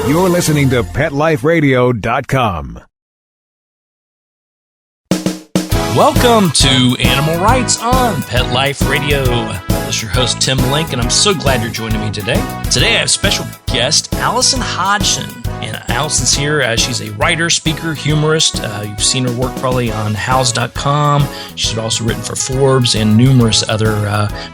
You're listening to PetLifeRadio.com. Welcome to Animal Rights on Pet Life Radio. This is your host, Tim Link, and I'm so glad you're joining me today. Today I have special guest, Allison Hodgson. And Allison's here. She's a writer, speaker, humorist. You've seen her work probably on Houzz.com. She's also written for Forbes and numerous other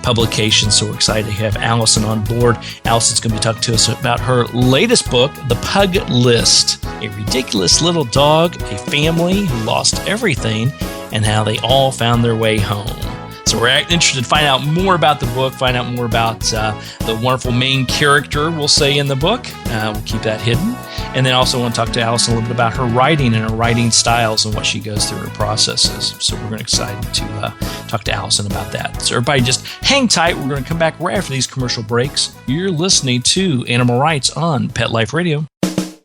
publications. So we're excited to have Allison on board. Allison's going to be talking to us about her latest book, The Pug List. A ridiculous little dog, a family who lost everything, and how they all found their way home. So we're interested to find out more about the book, find out more about the wonderful main character, we'll say, in the book. We'll keep that hidden. And then also want to talk to Allison a little bit about her writing and her writing styles and what she goes through her processes. So we're excited to talk to Allison about that. So everybody just hang tight. We're going to come back right after these commercial breaks. You're listening to Animal Rights on Pet Life Radio.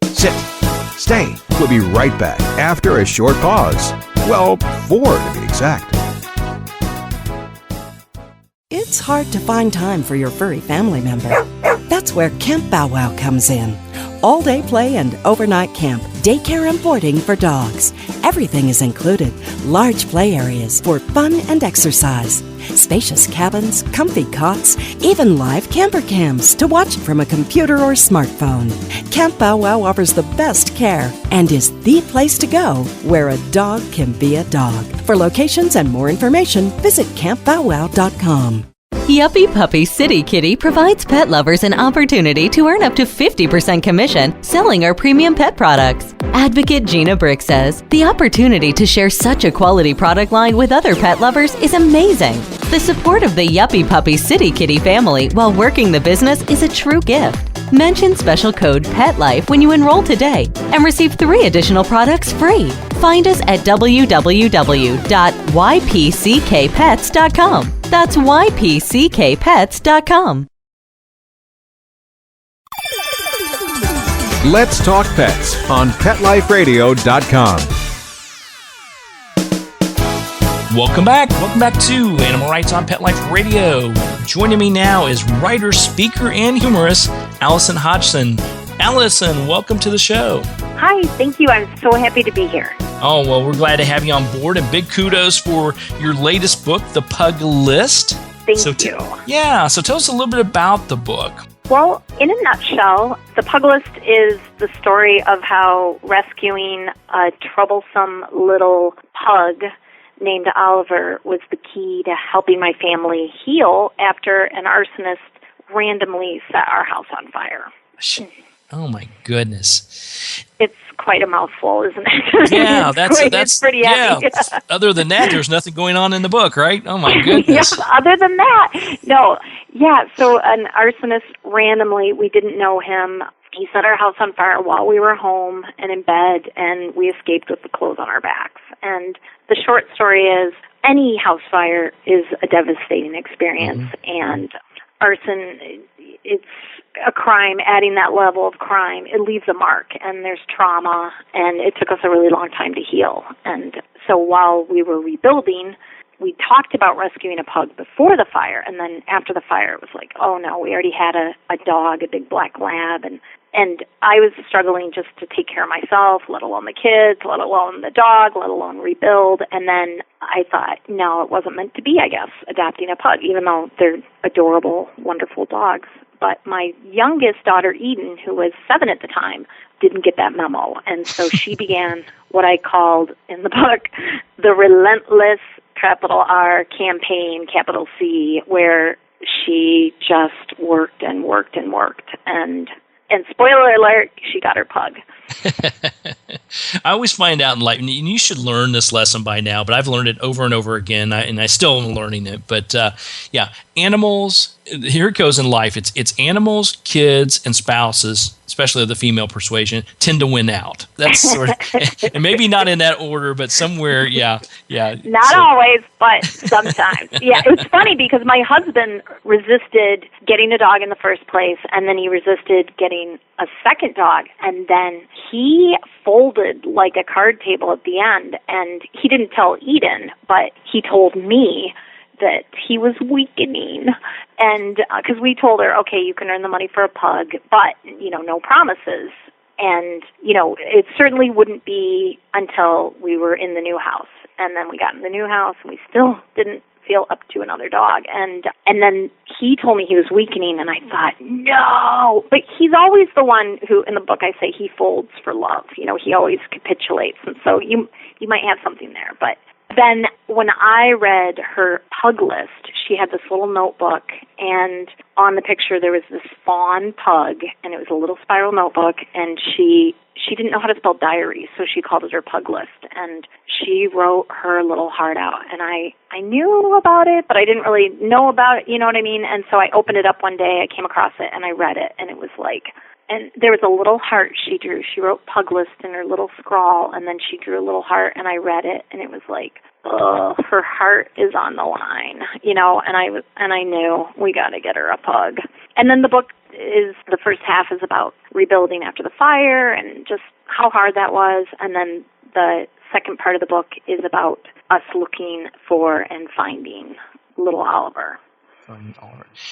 Sit. Stay. We'll be right back after a short pause. Well, 4 to be exact. It's hard to find time for your furry family member. That's where Camp Bow Wow comes in. All-day play and overnight camp, daycare and boarding for dogs. Everything is included. Large play areas for fun and exercise. Spacious cabins, comfy cots, even live camper cams to watch from a computer or smartphone. Camp Bow Wow offers the best care and is the place to go where a dog can be a dog. For locations and more information, visit campbowwow.com. Yuppie Puppy City Kitty provides pet lovers an opportunity to earn up to 50% commission selling our premium pet products. Advocate Gina Brick says, the opportunity to share such a quality product line with other pet lovers is amazing. The support of the Yuppie Puppy City Kitty family while working the business is a true gift. Mention special code PETLIFE when you enroll today and receive 3 additional products free. Find us at www.ypckpets.com. That's ypckpets.com. Let's talk pets on PetLifeRadio.com. Welcome back. Welcome back to Animal Rights on Pet Life Radio. Joining me now is writer, speaker, and humorist Allison Hodgson. Allison, welcome to the show. Hi, thank you. I'm so happy to be here. Oh, well, we're glad to have you on board, and big kudos for your latest book, The Pug List. Thank you. So tell us a little bit about the book. Well, in a nutshell, The Pug List is the story of how rescuing a troublesome little pug named Oliver was the key to helping my family heal after an arsonist randomly set our house on fire. Oh, my goodness. It's quite a mouthful, isn't it? Yeah, that's pretty heavy. Yeah. Other than that, there's nothing going on in the book, right? Oh, my goodness. Yeah, other than that, no. Yeah, so an arsonist randomly, we didn't know him. He set our house on fire while we were home and in bed, and we escaped with the clothes on our backs. And the short story is, any house fire is a devastating experience, and arson, it's a crime. Adding that level of crime, it leaves a mark, and there's trauma, and it took us a really long time to heal. And so while we were rebuilding, we talked about rescuing a pug before the fire, and then after the fire, it was like, oh no, we already had a dog, a big black lab, and I was struggling just to take care of myself, let alone the kids, let alone the dog, let alone rebuild. And then I thought, no, it wasn't meant to be, I guess, adopting a pug, even though they're adorable, wonderful dogs. But my youngest daughter, Eden, who was 7 at the time, didn't get that memo. And so she began what I called in the book the relentless, capital R, campaign, capital C, where she just worked and worked and worked. And spoiler alert, she got her pug. I always find out in life, and you should learn this lesson by now, but I've learned it over and over again, and I still am learning it. But animals, here it goes in life. It's animals, kids, and spouses, especially of the female persuasion, tend to win out. That's sort of, and maybe not in that order, but somewhere, yeah. Not always, but sometimes. Yeah, it's funny because my husband resisted getting a dog in the first place, and then he resisted getting a second dog, and then he folded like a card table at the end, and he didn't tell Eden, but he told me that he was weakening, and because we told her, okay, you can earn the money for a pug, but, no promises. And, it certainly wouldn't be until we were in the new house. And then we got in the new house, and we still didn't feel up to another dog. And then he told me he was weakening, and I thought, no. But he's always the one who, in the book, I say he folds for love. He always capitulates. And so you might have something there. But then when I read her pug list, she had this little notebook, and on the picture there was this fawn pug, and it was a little spiral notebook, and she didn't know how to spell diary, so she called it her pug list, and she wrote her little heart out, and I knew about it, but I didn't really know about it, you know what I mean? And so I opened it up one day, I came across it, and I read it, and it was like, and there was a little heart she drew. She wrote pug list in her little scrawl, and then she drew a little heart, and I read it, and it was like, oh, her heart is on the line, and I knew we got to get her a pug. And then the first half is about rebuilding after the fire and just how hard that was, and then the second part of the book is about us looking for and finding little Oliver.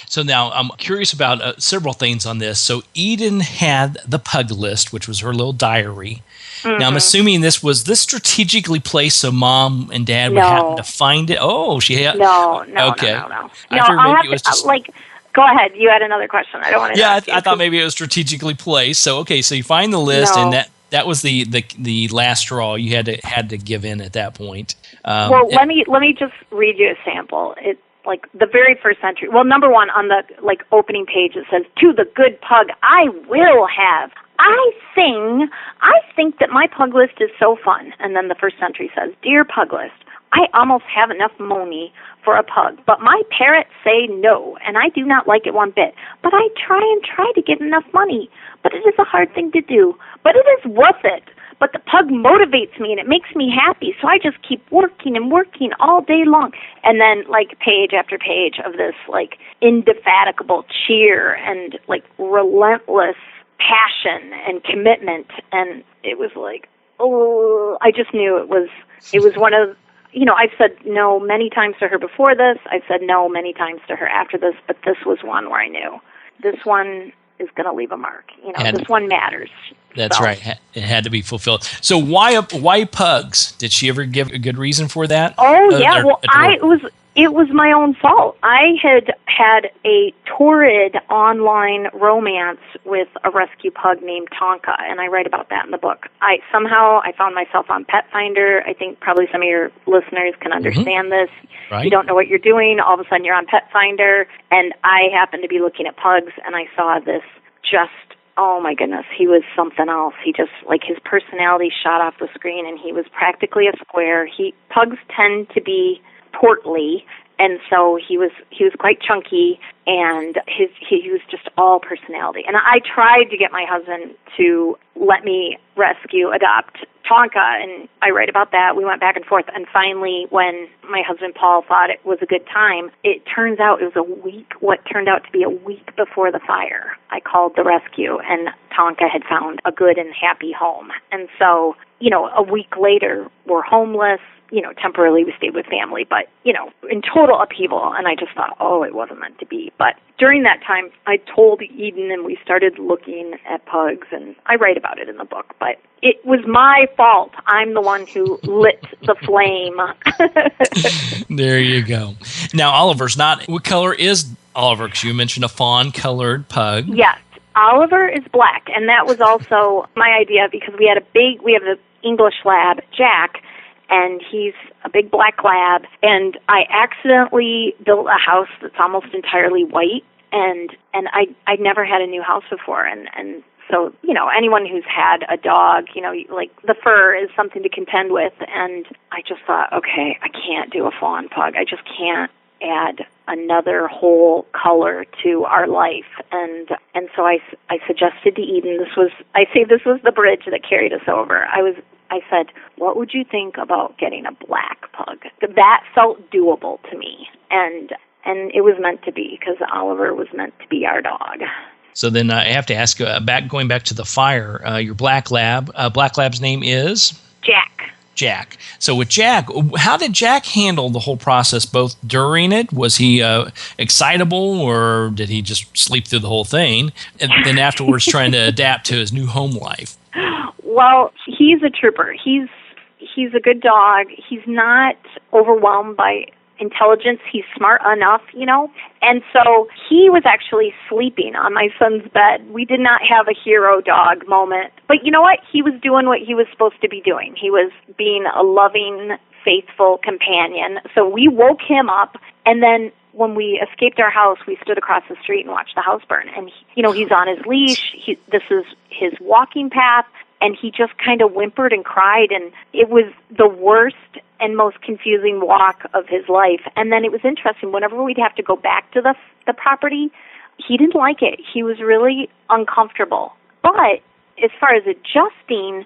So now I'm curious about several things on this. So Eden had the pug list, which was her little diary. Mm-hmm. Now I'm assuming this strategically placed so Mom and Dad would happen to find it. Oh, she had no. Okay. No. Go ahead. You had another question. I don't want to. Yeah, I thought maybe it was strategically placed. So so you find the list, and that was the last straw. You had to give in at that point. Let me just read you a sample. It's like the very first entry. Well, number one on the opening page, it says, "To the good pug I will have. I think that my pug list is so fun." And then the first entry says, "Dear pug list, I almost have enough money for a pug, but my parrots say no, and I do not like it one bit. But I try to get enough money. But it is a hard thing to do. But it is worth it. But the pug motivates me, and it makes me happy, so I just keep working and working all day long." And then, page after page of this, indefatigable cheer and, relentless passion and commitment. And it was I just knew it was one of, I've said no many times to her before this. I've said no many times to her after this, but this was one where I knew this one is going to leave a mark. This one matters. That's right. It had to be fulfilled. So why pugs? Did she ever give a good reason for that? Oh, yeah. It was my own fault. I had a torrid online romance with a rescue pug named Tonka, and I write about that in the book. I found myself on Pet Finder. I think probably some of your listeners can understand this. Right. You don't know what you're doing. All of a sudden you're on Pet Finder, and I happened to be looking at pugs, and I saw this oh my goodness, he was something else. He just, his personality shot off the screen, and he was practically a square. Pugs tend to be portly, and so he was quite chunky, and he was just all personality. And I tried to get my husband to let me adopt Tonka, and I write about that. We went back and forth, and finally, when my husband Paul thought it was a good time, it turns out it was what turned out to be a week before the fire. I called the rescue, and Tonka had found a good and happy home. And so, a week later, we're homeless. Temporarily we stayed with family, but, in total upheaval. And I just thought, it wasn't meant to be. But during that time, I told Eden, and we started looking at pugs, and I write about it in the book. But it was my fault. I'm the one who lit the flame. There you go. Now, Oliver's not. What color is Oliver? Because you mentioned a fawn-colored pug. Yes. Oliver is black, and that was also my idea because we have the English lab, Jack, and he's a big black lab, and I accidentally built a house that's almost entirely white, and I'd never had a new house before, and so, anyone who's had a dog, the fur is something to contend with, and I just thought, okay, I can't do a fawn pug. I just can't add another whole color to our life, and so I suggested to Eden, this was the bridge that carried us over. I said, what would you think about getting a black pug? That felt doable to me, and it was meant to be because Oliver was meant to be our dog. So then I have to ask, going back to the fire, your black lab's name is? Jack. Jack. So with Jack, how did Jack handle the whole process, both during it? Was he excitable, or did he just sleep through the whole thing? And then afterwards trying to adapt to his new home life? Well, he's a trooper. He's a good dog. He's not overwhelmed by intelligence. He's smart enough, And so he was actually sleeping on my son's bed. We did not have a hero dog moment. But you know what? He was doing what he was supposed to be doing. He was being a loving, faithful companion. So we woke him up, and then when we escaped our house, we stood across the street and watched the house burn. And, he's on his leash. This is his walking path. And he just kind of whimpered and cried, and it was the worst and most confusing walk of his life. And then it was interesting. Whenever we'd have to go back to the property, he didn't like it. He was really uncomfortable. But as far as adjusting,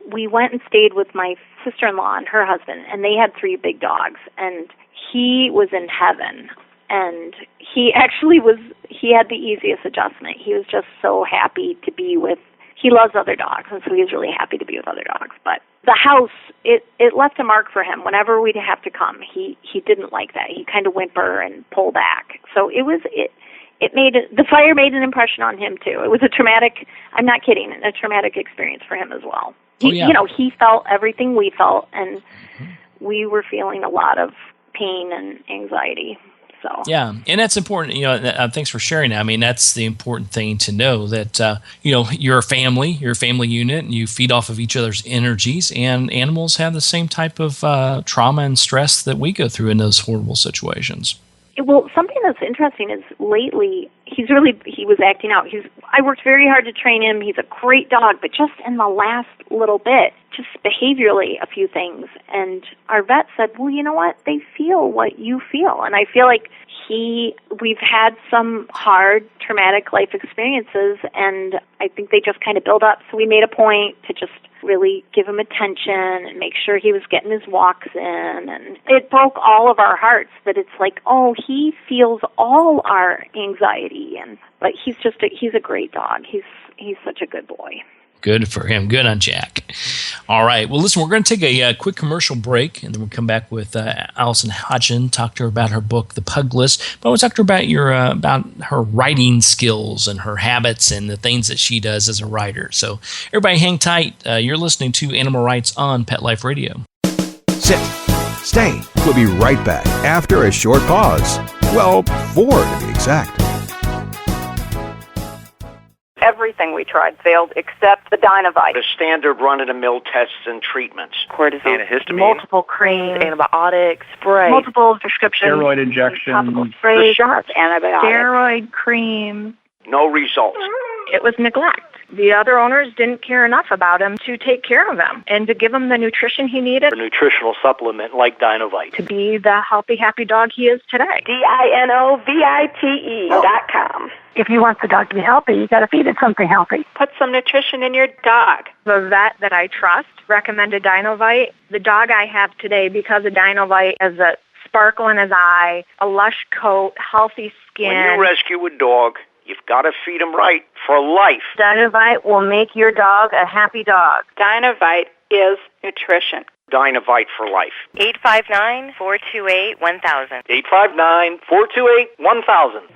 we went and stayed with my sister-in-law and her husband, and they had 3 big dogs, and he was in heaven. And he actually he had the easiest adjustment. He was just so happy to be with. He loves other dogs, and so he was really happy to be with other dogs. But the house, it left a mark for him. Whenever we'd have to come, he didn't like that. He kind of whimper and pull back. So the fire made an impression on him too. It was a traumatic, I'm not kidding, a traumatic experience for him as well. He felt everything we felt, and we were feeling a lot of pain and anxiety. So. Yeah, and that's important. Thanks for sharing that. I mean, that's the important thing to know that, you're a family unit, and you feed off of each other's energies, and animals have the same type of trauma and stress that we go through in those horrible situations. Well, something that's interesting is lately he was acting out. I worked very hard to train him. He's a great dog, but just in the last little bit, just behaviorally, a few things. And our vet said, well, you know what? They feel what you feel. And I feel like we've had some hard, traumatic life experiences, and I think they just kind of build up. So we made a point to just really give him attention and make sure he was getting his walks in. And it broke all of our hearts that it's like, oh, he feels all our anxiety. But he's a great dog. He's such a good boy. Good for him. Good on Jack. All right. Well, listen, we're going to take a quick commercial break, and then we'll come back with Allison Hodgson, talk to her about her book, The Pug List. But I want to talk to her about her writing skills and her habits and the things that she does as a writer. So everybody hang tight. You're listening to Animal Rights on Pet Life Radio. Sit. Stay. We'll be right back after a short pause. Well, 4 to be exact. Everything we tried failed except the Dinovite. The standard run-of-the-mill tests and treatments. Cortisone, antihistamine, multiple creams, antibiotics, spray, multiple prescriptions, steroid injections, sprays, shots, antibiotics, steroid cream. No results. It was neglect. The other owners didn't care enough about him to take care of him and to give him the nutrition he needed. A nutritional supplement like Dinovite. To be the healthy, happy dog he is today. DINOVITE.com. If you want the dog to be healthy, you got to feed it something healthy. Put some nutrition in your dog. The vet that I trust recommended Dinovite. The dog I have today, because of Dinovite, has a sparkle in his eye, a lush coat, healthy skin. When you rescue a dog, you've got to feed him right for life. Dinovite will make your dog a happy dog. Dinovite is nutrition. Dinovite for life. 859-428-1000. 859-428-1000.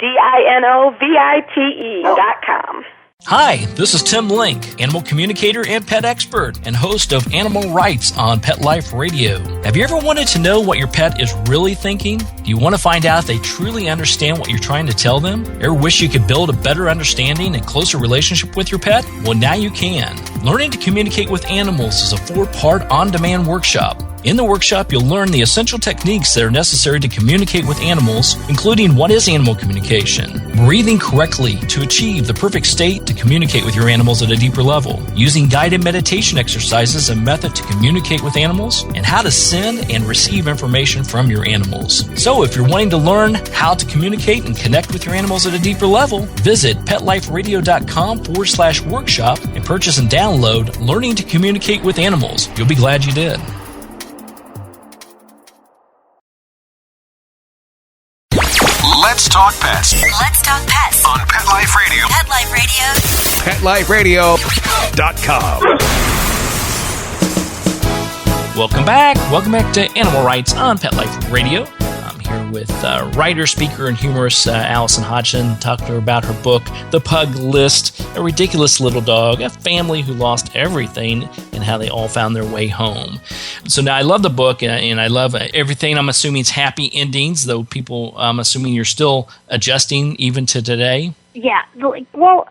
DINOVITE.com. Hi, this is Tim Link, animal communicator and pet expert and host of Animal Rights on Pet Life Radio. Have you ever wanted to know what your pet is really thinking? Do you want to find out if they truly understand what you're trying to tell them? Ever wish you could build a better understanding and closer relationship with your pet? Well, now you can. Learning to Communicate with Animals is a 4-part on-demand workshop. In the workshop, you'll learn the essential techniques that are necessary to communicate with animals, including what is animal communication, breathing correctly to achieve the perfect state to communicate with your animals at a deeper level, using guided meditation exercises and method to communicate with animals, and how to send and receive information from your animals. So if you're wanting to learn how to communicate and connect with your animals at a deeper level, visit PetLifeRadio.com/workshop and purchase and download Learning to Communicate with Animals. You'll be glad you did. Let's talk pets. Let's talk pets On Pet Life Radio. Pet Life Radio. PetLifeRadio.com. Welcome back. Welcome back to Animal Rights on Pet Life Radio. I'm here with writer, speaker, and humorist Allison Hodgson, talking to her about her book, The Pug List, a ridiculous little dog, a family who lost everything, and how they all found their way home. So now I love the book, and I love everything. I'm assuming it's happy endings, though I'm assuming you're still adjusting even to today. Yeah, well,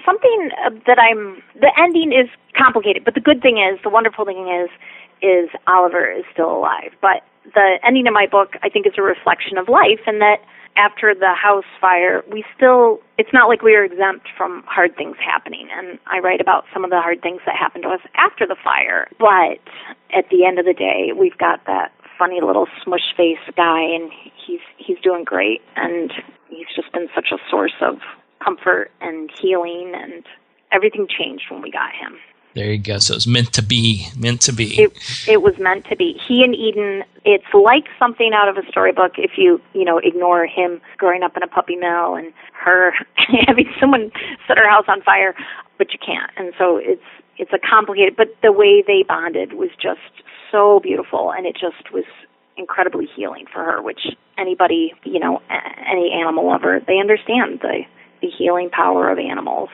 something the ending is complicated, but the wonderful thing is Oliver is still alive. But the ending of my book, I think, is a reflection of life, and that after the house fire, it's not like we were exempt from hard things happening. And I write about some of the hard things that happened to us after the fire. But at the end of the day, we've got that funny little smush face guy, and he's doing great, and he's just been such a source of comfort and healing, and everything changed when we got him. There you go. So it's meant to be. It was meant to be. He and Eden, it's like something out of a storybook if you ignore him growing up in a puppy mill and her having someone set her house on fire, but you can't. And so it's a complicated, but the way they bonded was just so beautiful, and it just was incredibly healing for her, which anybody, any animal lover, they understand the healing power of animals.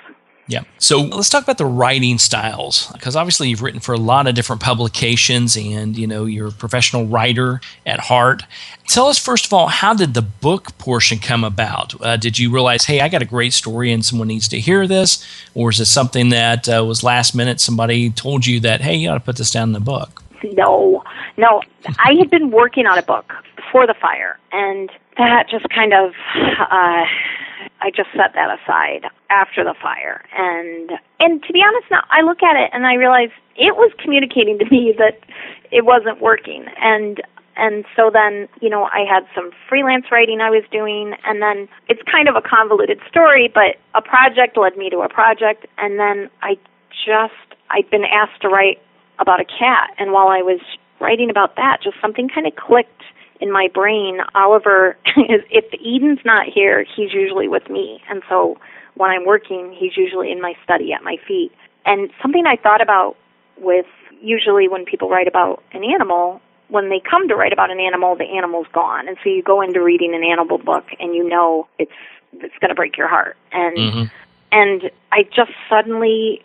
Yeah. So let's talk about the writing styles, because obviously you've written for a lot of different publications, and, you're a professional writer at heart. Tell us, first of all, how did the book portion come about? Did you realize, hey, I got a great story and someone needs to hear this? Or is it something that was last minute, somebody told you that, hey, you ought to put this down in the book? No. I had been working on a book before the fire, and that just kind of... I just set that aside after the fire. And to be honest, now I look at it and I realize it was communicating to me that it wasn't working. And so then, I had some freelance writing I was doing, and then it's kind of a convoluted story, but a project led me to a project, and then I'd been asked to write about a cat, and while I was writing about that, just something kind of clicked in my brain. Oliver, if Eden's not here, he's usually with me. And so when I'm working, he's usually in my study at my feet. And something I thought about with usually when people write about an animal, when they come to write about an animal, the animal's gone. And so you go into reading an animal book and it's going to break your heart. And and I just suddenly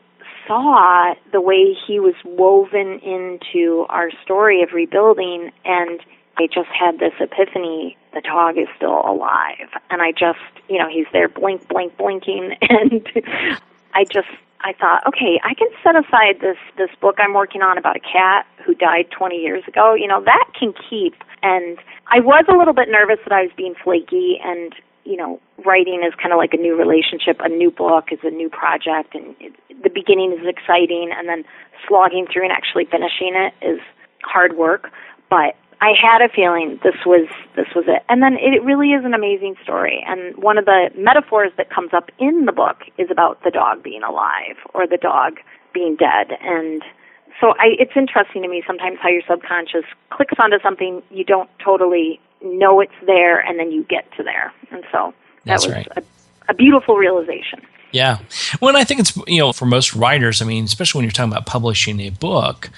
saw the way he was woven into our story of rebuilding, and I just had this epiphany, the dog is still alive. And I just, he's there blinking. And I thought, okay, I can set aside this book I'm working on about a cat who died 20 years ago. That can keep. And I was a little bit nervous that I was being flaky, and, writing is kind of like a new relationship. A new book is a new project, and the beginning is exciting, and then slogging through and actually finishing it is hard work. But I had a feeling this was it. And then it really is an amazing story. And one of the metaphors that comes up in the book is about the dog being alive or the dog being dead. And so it's interesting to me sometimes how your subconscious clicks onto something you don't totally know it's there, and then you get to there. And so that was a beautiful realization. Yeah. Well, and I think it's, for most writers, especially when you're talking about publishing a book,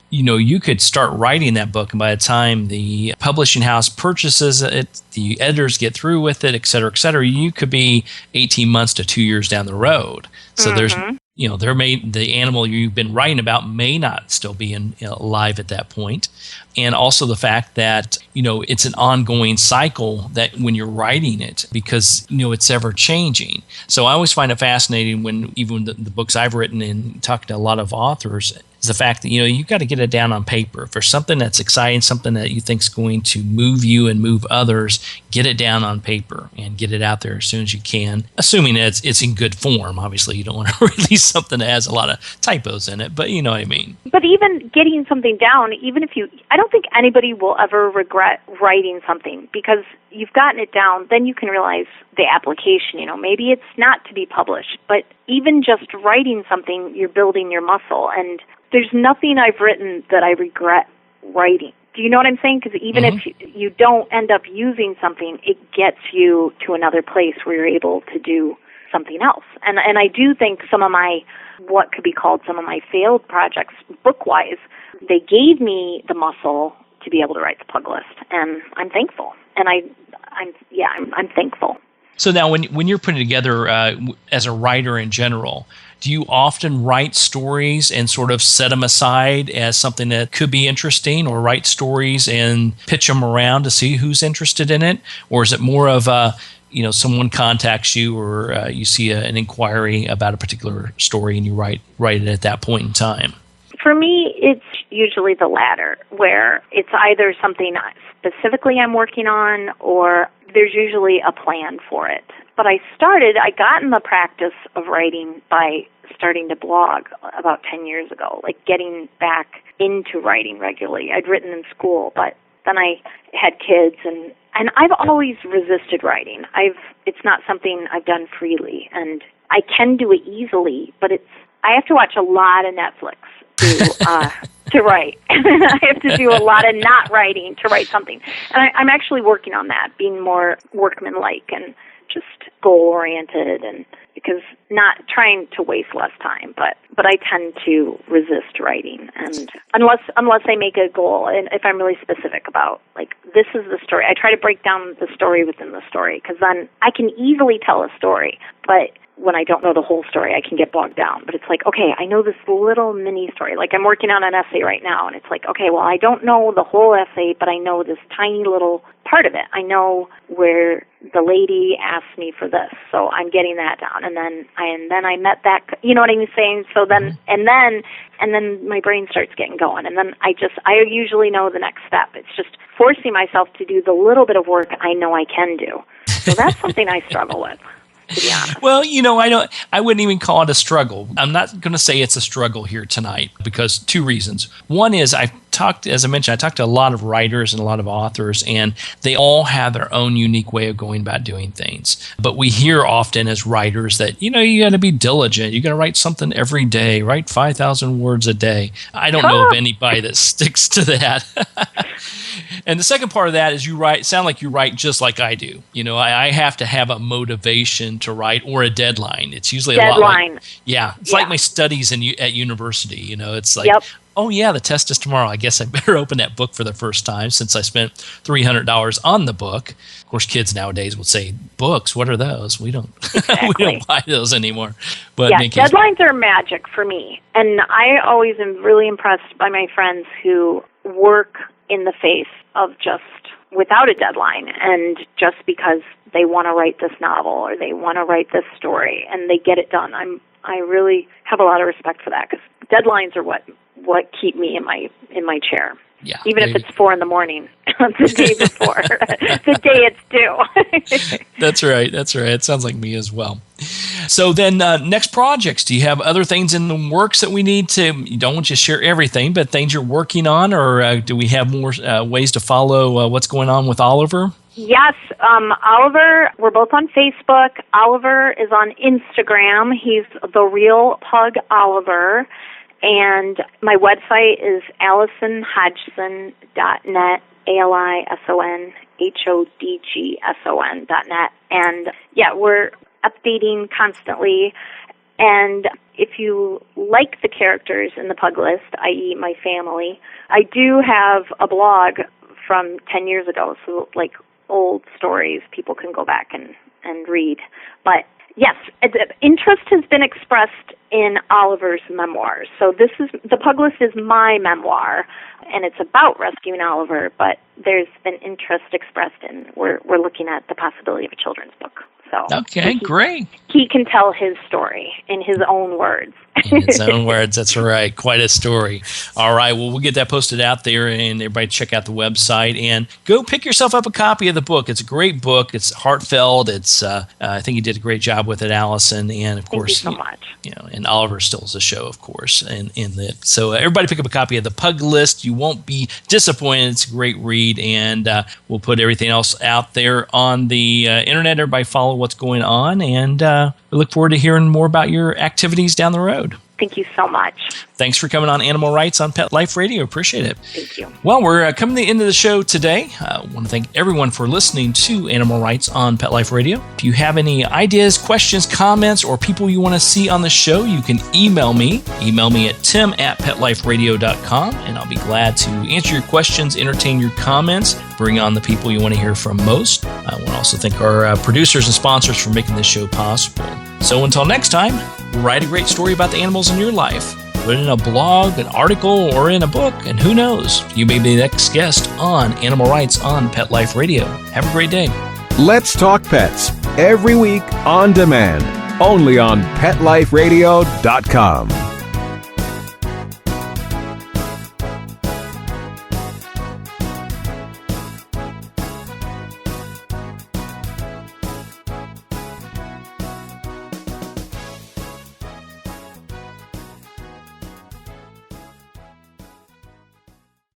you could start writing that book, and by the time the publishing house purchases it, the editors get through with it, et cetera, you could be 18 months to 2 years down the road. So there's, the animal you've been writing about may not still be alive at that point. And also the fact that, it's an ongoing cycle that when you're writing it, because, it's ever changing. So I always find it fascinating when even the books I've written and talking to a lot of authors is the fact that, you got to get it down on paper. If there's something that's exciting, something that you think is going to move you and move others, get it down on paper and get it out there as soon as you can, assuming it's in good form. Obviously, you don't want to release something that has a lot of typos in it, but you know what I mean. But even getting something down, I don't think anybody will ever regret writing something, because you've gotten it down, then you can realize the application, maybe it's not to be published, but even just writing something, you're building your muscle. And there's nothing I've written that I regret writing. Do you know what I'm saying? Because even if you don't end up using something, it gets you to another place where you're able to do something else. And I do think some of my, what could be called some of my failed projects, book-wise, they gave me the muscle to be able to write the Pug List, and I'm thankful. And I'm thankful. So now when you're putting together as a writer in general, do you often write stories and sort of set them aside as something that could be interesting, or write stories and pitch them around to see who's interested in it? Or is it more of someone contacts you, or you see an inquiry about a particular story and you write it at that point in time? For me, it's usually the latter, where it's either something specifically I'm working on, or there's usually a plan for it. But I got in the practice of writing by starting to blog about 10 years ago, like getting back into writing regularly. I'd written in school, but then I had kids, and I've always resisted writing. It's not something I've done freely, and I can do it easily, but I have to watch a lot of Netflix to write. I have to do a lot of not writing to write something. And I'm actually working on that, being more workmanlike and just goal-oriented, and because not trying to waste less time, but I tend to resist writing, and unless I make a goal, and if I'm really specific about, like, this is the story, I try to break down the story within the story, because then I can easily tell a story, but when I don't know the whole story, I can get bogged down. But it's like, okay, I know this little mini story. Like, I'm working on an essay right now, and it's like, okay, well, I don't know the whole essay, but I know this tiny little part of it. I know where the lady asked me for this, so I'm getting that down. And then I met that, you know what I'm saying? So then, and then my brain starts getting going, and then I usually know the next step. It's just forcing myself to do the little bit of work I know I can do. So that's something I struggle with, to be honest. Well, I wouldn't even call it a struggle. I'm not going to say it's a struggle here tonight, because two reasons. One is as I mentioned, I talked to a lot of writers and a lot of authors, and they all have their own unique way of going about doing things. But we hear often as writers that, you got to be diligent. You got to write something every day, write 5,000 words a day. I don't know of anybody that sticks to that. And the second part of that is sound like you write just like I do. I have to have a motivation to write, or a deadline. It's usually a lot like, it's like my studies at university. It's like, oh yeah, the test is tomorrow. I guess I better open that book for the first time, since I spent $300 on the book. Of course, kids nowadays will say, books, what are those? We don't we don't buy those anymore. But deadlines are magic for me. And I always am really impressed by my friends who work in the face of just without a deadline, and just because they want to write this novel or they want to write this story and they get it done. I really have a lot of respect for that, because deadlines are what keep me in my chair. Yeah, even if it's 4 a.m, the day before, the day it's due. That's right. It sounds like me as well. So then next projects, do you have other things in the works that we need to, you don't want you to share everything, but things you're working on, or do we have more ways to follow what's going on with Oliver? Yes, Oliver, we're both on Facebook. Oliver is on Instagram. He's The Real Pug Oliver. And my website is AlisonHodgson.net, AlisonHodgson.net. And we're updating constantly. And if you like the characters in the Pug List, i.e. my family, I do have a blog from 10 years ago, so like old stories people can go back and read. But yes, interest has been expressed in Oliver's memoirs. So the Pug List is my memoir, and it's about rescuing Oliver, but there's been interest expressed in, we're looking at the possibility of a children's book. So okay, great. He can tell his story in his own words. In his own words, that's right. Quite a story. All right, well, we'll get that posted out there, and everybody check out the website and go pick yourself up a copy of the book. It's a great book. It's heartfelt. It's I think you did a great job with it, Allison, and of course, thank you so much. And Oliver steals the show, of course, so everybody pick up a copy of the Pug List. You won't be disappointed. It's a great read, and we'll put everything else out there on the internet. Everybody follow what's going on, and we look forward to hearing more about your activities down the road. Thank you so much. Thanks for coming on Animal Rights on Pet Life Radio. Appreciate it. Thank you. Well, we're coming to the end of the show today. I want to thank everyone for listening to Animal Rights on Pet Life Radio. If you have any ideas, questions, comments, or people you want to see on the show, you can email me. Email me at tim@petliferadio.com, and I'll be glad to answer your questions, entertain your comments, bring on the people you want to hear from most. I want to also thank our producers and sponsors for making this show possible. So until next time, write a great story about the animals in your life. Put it in a blog, an article, or in a book, and who knows, you may be the next guest on Animal Rights on Pet Life Radio. Have a great day. Let's Talk Pets, every week on demand, only on PetLifeRadio.com.